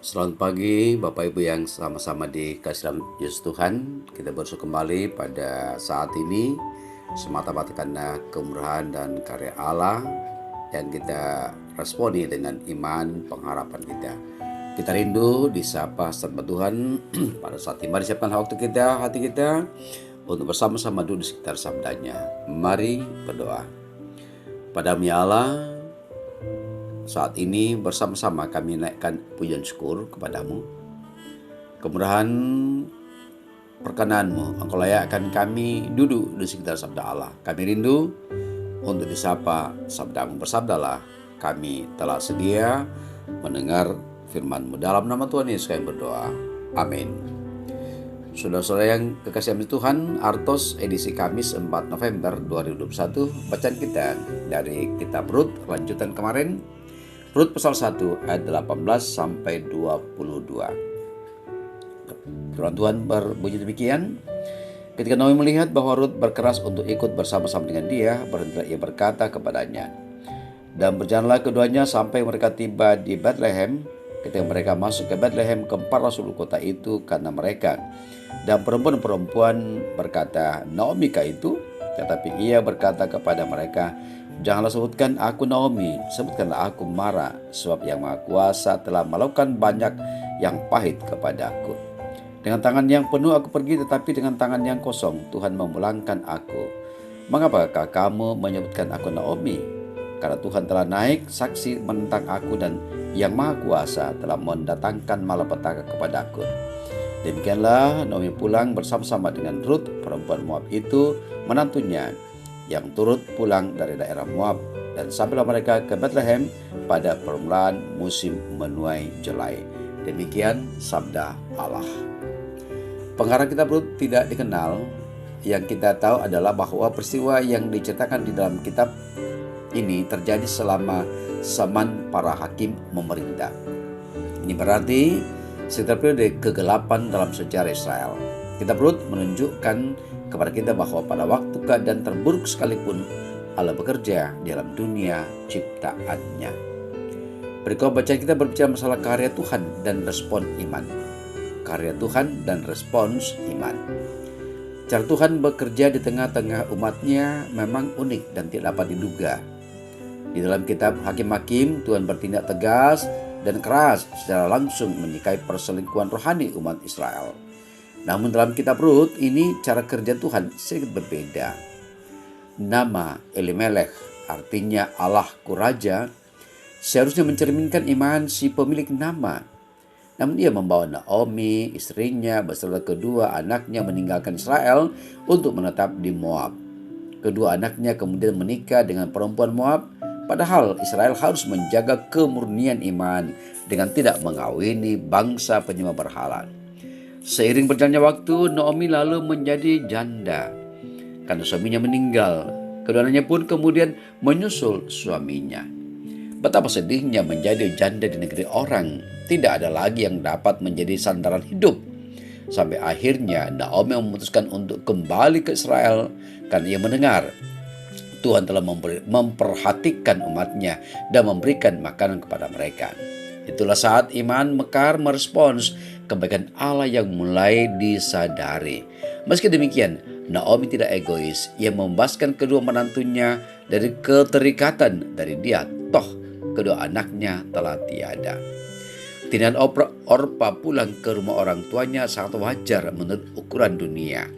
Selamat pagi Bapak Ibu yang sama-sama dikasih dalam Yesus Tuhan. Kita bersyukur kembali pada saat ini semata-mata karena kemurahan dan karya Allah yang kita responi dengan iman pengharapan kita. Kita rindu disapa serba Tuhan pada saat ini. Mari siapkan waktu kita, hati kita untuk bersama-sama duduk di sekitar sabdanya. Mari berdoa. Padamu ya Allah, saat ini bersama-sama kami naikkan pujian syukur kepadamu. Kemurahan perkenanmu, Engkau layakkan kami duduk di sekitar sabda Allah. Kami rindu untuk disapa sabdamu. Bersabdalah, kami telah sedia mendengar firman-Mu. Dalam nama Tuhan Yesus kami berdoa. Amin. Saudara-saudara yang kekasih Tuhan, Artos edisi Kamis 4 November 2021, bacaan kita dari kitab Rut, lanjutan kemarin, Rut pasal 1 ayat 18 sampai 22. Firman Tuhan berbunyi demikian. Ketika Naomi melihat bahwa Rut berkeras untuk ikut bersama-sama dengan dia, berhentilah ia berkata kepadanya. Dan berjalanlah keduanya sampai mereka tiba di Bethlehem. Ketika mereka masuk ke Bethlehem, keempat seluruh kota itu karena mereka. Dan perempuan-perempuan berkata, Naomi kah itu? Tetapi ia berkata kepada mereka, janganlah sebutkan aku Naomi, sebutkanlah aku Mara, sebab Yang Maha Kuasa telah melakukan banyak yang pahit kepadaku. Dengan tangan yang penuh aku pergi, tetapi dengan tangan yang kosong Tuhan memulangkan aku. Mengapakah kamu menyebutkan aku Naomi? Karena Tuhan telah naik saksi menentang aku, dan Yang Maha Kuasa telah mendatangkan malapetaka kepadaku. Demikianlah Naomi pulang bersama-sama dengan Rut, perempuan Moab itu, menantunya, yang turut pulang dari daerah Moab, dan sampailah mereka ke Bethlehem pada permulaan musim menuai jelai. Demikian sabda Allah. Pengarang kitab Rut tidak dikenal. Yang kita tahu adalah bahwa peristiwa yang diceritakan di dalam kitab ini terjadi selama zaman para hakim memerintah. Ini berarti sekitar periode kegelapan dalam sejarah Israel. Kitab Rut menunjukkan kepada kita bahwa pada waktu keadaan terburuk sekalipun Allah bekerja di dalam dunia ciptaannya. Berikut bacaan kita berbicara masalah karya Tuhan dan respon iman. Karya Tuhan dan respons iman. Cara Tuhan bekerja di tengah-tengah umatnya memang unik dan tidak dapat diduga. Di dalam kitab Hakim-Hakim, Tuhan bertindak tegas dan keras secara langsung menyikapi perselingkuhan rohani umat Israel. Namun dalam kitab Rut ini cara kerja Tuhan sedikit berbeda. Nama Elimelech, artinya Allahku Raja, seharusnya mencerminkan iman si pemilik nama. Namun dia membawa Naomi, istrinya, beserta kedua anaknya meninggalkan Israel untuk menetap di Moab. Kedua anaknya kemudian menikah dengan perempuan Moab, padahal Israel harus menjaga kemurnian iman dengan tidak mengawini bangsa penyembah berhala. Seiring berjalannya waktu, Naomi lalu menjadi janda karena suaminya meninggal. Kedua anaknya pun kemudian menyusul suaminya. Betapa sedihnya menjadi janda di negeri orang. Tidak ada lagi yang dapat menjadi sandaran hidup. Sampai akhirnya Naomi memutuskan untuk kembali ke Israel karena ia mendengar Tuhan telah memperhatikan umatnya dan memberikan makanan kepada mereka. Itulah saat iman mekar merespons kebaikan Allah yang mulai disadari. Meski demikian, Naomi tidak egois. Ia membebaskan kedua menantunya dari keterikatan dari dia. Toh, kedua anaknya telah tiada. Tindakan Orpa pulang ke rumah orang tuanya sangat wajar menurut ukuran dunia.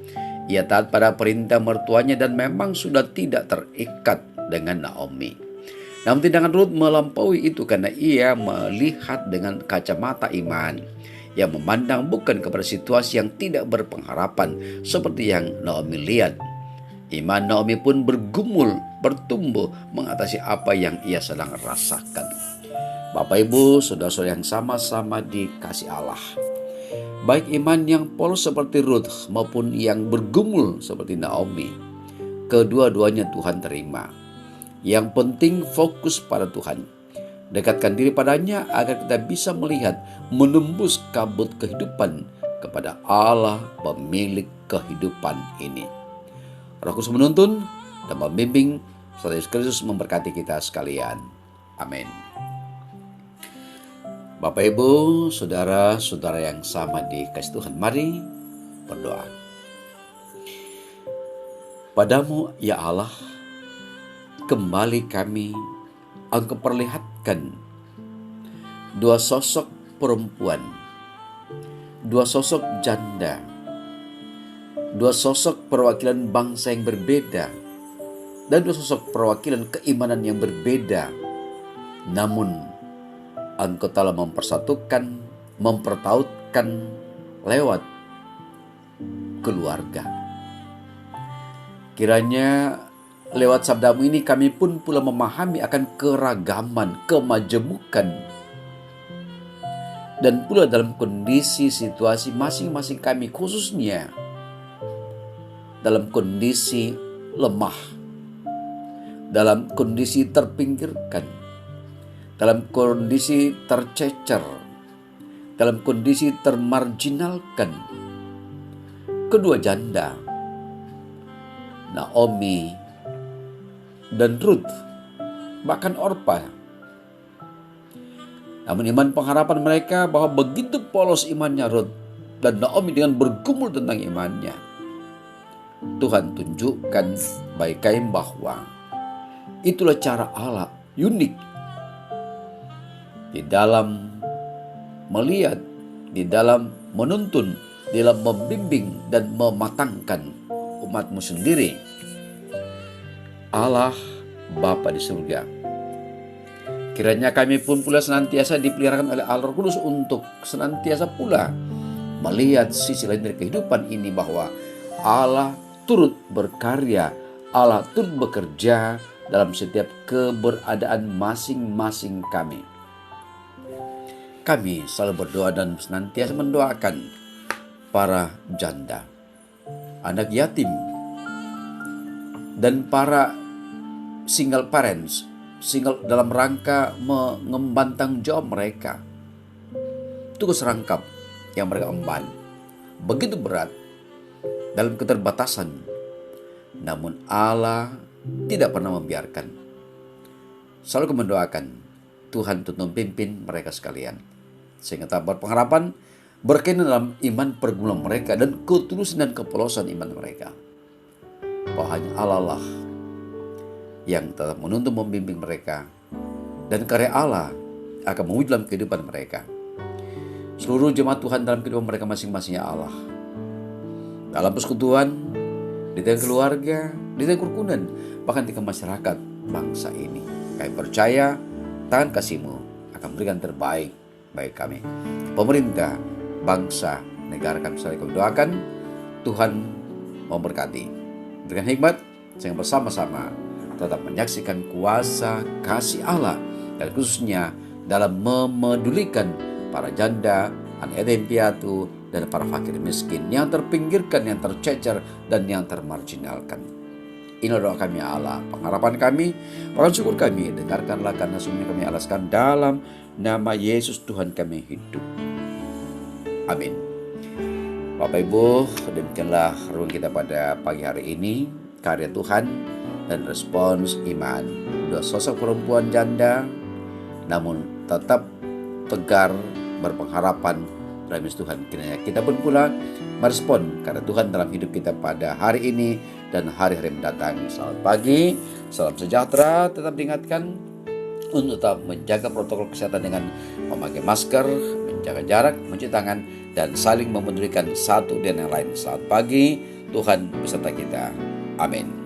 Ia taat pada perintah mertuanya dan memang sudah tidak terikat dengan Naomi. Namun tindakan Rut melampaui itu karena ia melihat dengan kacamata iman. Ia memandang bukan kepada situasi yang tidak berpengharapan seperti yang Naomi lihat. Iman Naomi pun bertumbuh mengatasi apa yang ia sedang rasakan. Bapak Ibu, saudara-saudara yang sama-sama dikasih Allah. Baik iman yang polos seperti Ruth maupun yang bergumul seperti Naomi, kedua-duanya Tuhan terima. Yang penting fokus pada Tuhan. Dekatkan diri padanya agar kita bisa melihat menembus kabut kehidupan kepada Allah pemilik kehidupan ini. Roh Kudus menuntun dan membimbing serta Yesus Kristus memberkati kita sekalian. Amin. Bapak, Ibu, saudara-saudara yang sama di kasih Tuhan, mari berdoa. Padamu, ya Allah, kembali kami Engkau perlihatkan dua sosok perempuan, dua sosok janda, dua sosok perwakilan bangsa yang berbeda, dan dua sosok perwakilan keimanan yang berbeda. Namun Engkau telah mempersatukan, mempertautkan lewat keluarga. Kiranya lewat sabdamu ini kami pun pula memahami akan keragaman, kemajemukan, dan pula dalam kondisi situasi masing-masing kami, khususnya dalam kondisi lemah, dalam kondisi terpinggirkan, dalam kondisi tercecer, dalam kondisi termarginalkan. Kedua janda, Naomi dan Ruth, bahkan Orpa. Namun iman pengharapan mereka bahwa begitu polos imannya Ruth dan Naomi dengan bergumul tentang imannya, Tuhan tunjukkan bagi kami bahwa itulah cara Allah unik di dalam melihat, di dalam menuntun, di dalam membimbing dan mematangkan umatmu sendiri. Allah Bapa di surga, kiranya kami pun pula senantiasa dipeliharakan oleh Allah Roh Kudus untuk senantiasa pula melihat sisi lain dari kehidupan ini, bahwa Allah turut berkarya, Allah turut bekerja dalam setiap keberadaan masing-masing kami. Kami selalu berdoa dan senantiasa mendoakan para janda, anak yatim, dan para single parents, single dalam rangka mengemban tanggung jawab mereka. Tugas rangkap yang mereka emban begitu berat dalam keterbatasan, namun Allah tidak pernah membiarkan. Selalu mendoakan Tuhan untuk memimpin mereka sekalian, sehingga tak berpengharapan berkenan dalam iman pergumulan mereka dan ketulusan dan kepolosan iman mereka, bahwa hanya Allah lah yang tetap menuntun membimbing mereka, dan karya Allah akan mewujud dalam kehidupan mereka. Seluruh jemaat Tuhan dalam kehidupan mereka masing-masingnya Allah, dalam persekutuan, di tengah keluarga, di tengah kerukunan, bahkan di tengah masyarakat bangsa ini. Kami percaya tangan kasih-Mu akan memberikan terbaik bagi kami. Pemerintah, bangsa, negara kami selalu doakan. Tuhan memberkati, berikan hikmat, sehingga bersama-sama tetap menyaksikan kuasa kasih Allah, dan khususnya dalam memedulikan para janda, anak yatim piatu, dan para fakir miskin yang terpinggirkan, yang tercecer, dan yang termarginalkan. Inilah doa kami ya Allah, pengharapan kami, bahkan syukur kami. Dengarkanlah karena semuanya kami alaskan dalam nama Yesus Tuhan kami hidup. Amin. Bapak Ibu, demikianlah renungan kita pada pagi hari ini. Karya Tuhan dan respons iman dua sosok perempuan janda, namun tetap tegar, berpengharapan dalam Yesus Tuhan. Kiranya kita pun pula merespon karya Tuhan dalam hidup kita pada hari ini dan hari-hari mendatang. Selamat pagi, salam sejahtera. Tetap diingatkan untuk tetap menjaga protokol kesehatan dengan memakai masker, menjaga jarak, mencuci tangan, dan saling memedulikan satu dan yang lain. Selamat pagi, Tuhan beserta kita. Amin.